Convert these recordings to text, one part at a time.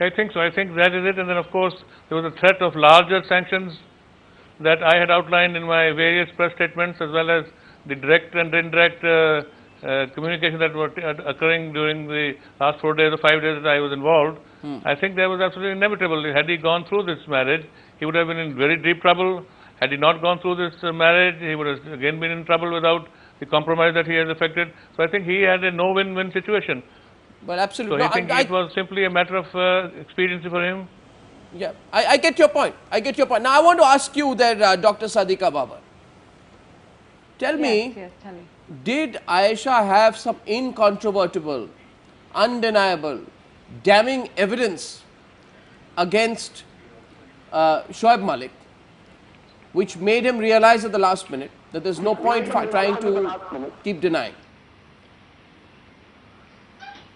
I think so. I think that is it. And then, of course, there was a threat of larger sanctions that I had outlined in my various press statements, as well as the direct and indirect communication that were occurring during the last 4 days or 5 days that I was involved. I think that was absolutely inevitable. Had he gone through this marriage, he would have been in very deep trouble. Had he not gone through this marriage, he would have again been in trouble without the compromise that he has effected. So I think he had a no-win-win situation. Well, absolutely. So No, he think it was simply a matter of expediency for him. yeah, I get your point. I get your point. Now, I want to ask you that, Dr. Sadiqa Babar. Tell me, Yes, tell me. did Ayesha have some incontrovertible, undeniable, damning evidence against Shoaib Malik, which made him realize at the last minute that there's no point trying to keep denying?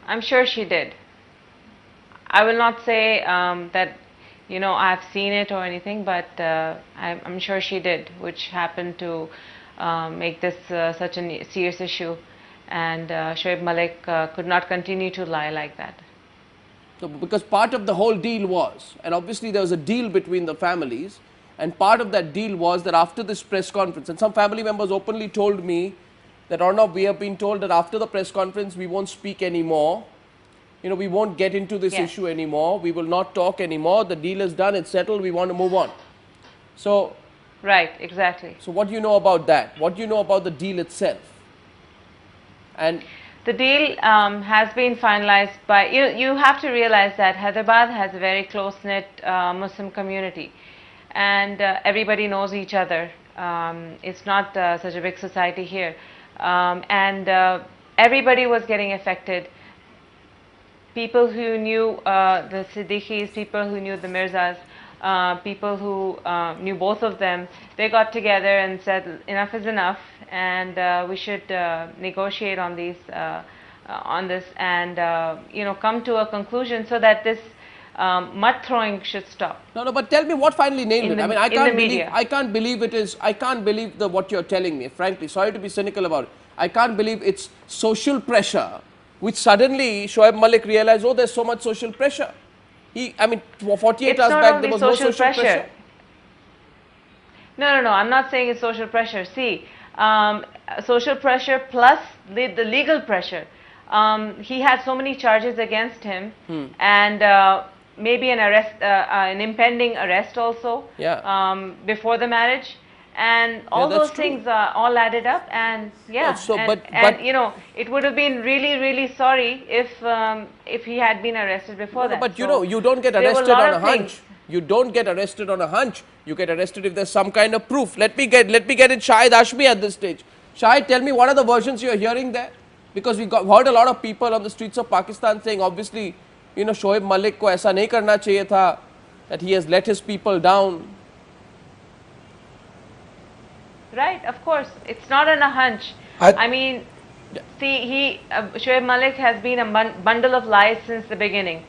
I'm sure she did. I will not say that, you know, I've seen it or anything, but I'm sure she did, which happened to make this such a serious issue, and Shoaib Malik could not continue to lie like that. So, because part of the whole deal was, and obviously there was a deal between the families, and part of that deal was that after this press conference, and some family members openly told me that, Arnab, we have been told that after the press conference we won't speak anymore. You know, we won't get into this Yes. issue anymore. We will not talk anymore. The deal is done. It's settled. We want to move on. So, Right, exactly. so what do you know about that? What do you know about the deal itself? And The deal has been finalized by, you have to realize that Hyderabad has a very close-knit Muslim community, and everybody knows each other. It's not such a big society here, and everybody was getting affected. People who knew the Siddiquis, people who knew the Mirzas, people who knew both of them, they got together and said enough is enough, and we should negotiate on these, on this, and come to a conclusion so that this mud throwing should stop. no, but tell me what finally nailed it. I mean, I can't believe. media. I can't believe it is. I can't believe what you're telling me. Frankly, sorry to be cynical about it. I can't believe it's social pressure, which suddenly Shoaib Malik realized, oh, there's so much social pressure. I mean, 48 It's hours not back only there was no social social pressure. No, I'm not saying it's social pressure. See, social pressure plus the legal pressure. He had so many charges against him, and maybe an arrest, an impending arrest also. Yeah. Before the marriage, and all that's those true. things all added up, and yeah. So, and, but- and you know, it would have been really sorry if he had been arrested before that. But you So know, you don't get there were arrested lot on a of hunch. things. You don't get arrested on a hunch. You get arrested if there's some kind of proof. Let me get in Shahid Hashmi at this stage. Shahid, tell me, what are the versions you're hearing there? Because we heard a lot of people on the streets of Pakistan saying, obviously, you know, Shoaib Malik ko aisa nahi karna chahiye tha, that he has let his people down. Right, of course. It's not on a hunch. I- I mean, see, Shoaib Malik has been a bundle of lies since the beginning.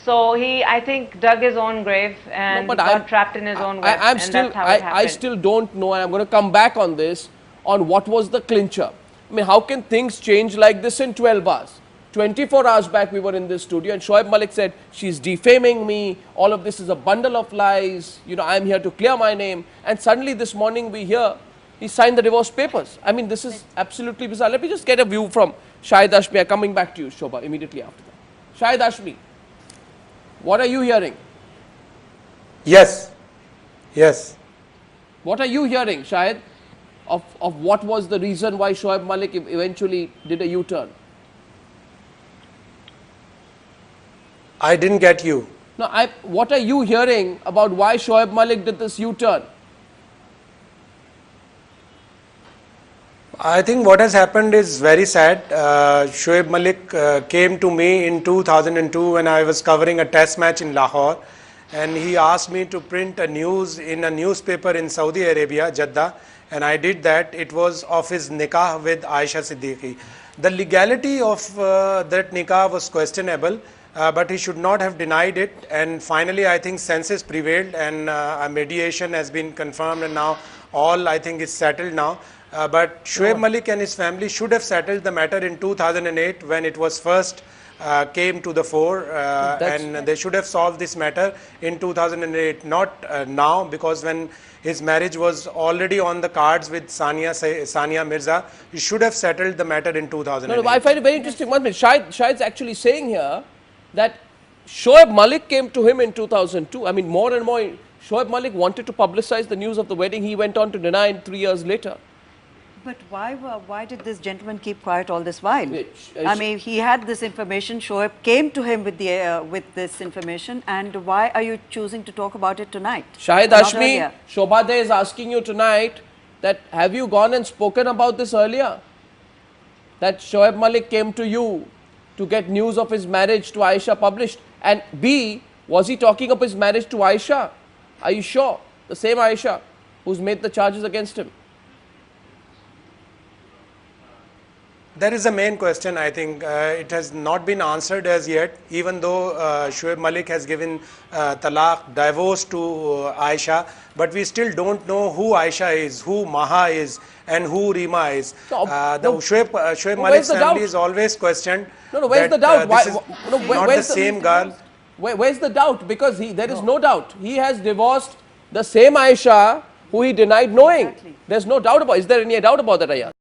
So he, I think, dug his own grave and got trapped in his own web, and that's how it happened. I still don't know, and I'm going to come back on this, on what was the clincher. I mean, how can things change like this in 12 hours? 24 hours back, we were in this studio, and Shoaib Malik said, she's defaming me, all of this is a bundle of lies, you know, I'm here to clear my name. And suddenly this morning we hear he signed the divorce papers. I mean, this is absolutely bizarre. Let me just get a view from Shahid Hashmi. Coming back to you, Shobha, immediately after that. Shahid Hashmi, what are you hearing? Yes. Yes. What are you hearing, Shahid, of what was the reason why Shoaib Malik eventually did a U-turn? I didn't get you. No, what are you hearing about why Shoaib Malik did this U-turn? I think what has happened is very sad. Shoaib Malik came to me in 2002 when I was covering a test match in Lahore, and he asked me to print a news in a newspaper in Saudi Arabia, Jeddah, and I did that. It was of his nikah with Aisha Siddiqui. The legality of that nikah was questionable, but he should not have denied it, and finally I think senses prevailed, and a mediation has been confirmed, and now all I think is settled now. But Shoaib Malik and his family should have settled the matter in 2008 when it was first came to the fore, and they should have solved this matter in 2008, not now, because when his marriage was already on the cards with Sania Mirza, he should have settled the matter in 2008. No, no, I find it very interesting. One minute, Shahid's actually saying here that Shoaib Malik came to him in 2002. I mean, more and more, Shoaib Malik wanted to publicize the news of the wedding. He went on to deny it 3 years later. But why did this gentleman keep quiet all this while? Yeah, I mean, he had this information. Shoaib came to him with this information, and why are you choosing to talk about it tonight? Shahid Not Hashmi, earlier? Shobhade is asking you tonight that have you gone and spoken about this earlier? That Shoaib Malik came to you to get news of his marriage to Aisha published, and B, was he talking of his marriage to Aisha? Are you sure? The same Aisha who's made the charges against him. That is the main question. I think it has not been answered as yet, even though Shoaib Malik has given talaq, divorce to Aisha, but we still don't know who Aisha is, who Maha is, and who Rima is. No, Shoaib where's Malik's the family doubt? is always questioned. No, where's that, the doubt? This is not the where's same girl. Where's the doubt? Because there is no doubt. He has divorced the same Aisha who he denied knowing. Exactly. There's no doubt about it. Is there any doubt about that, Ayaz?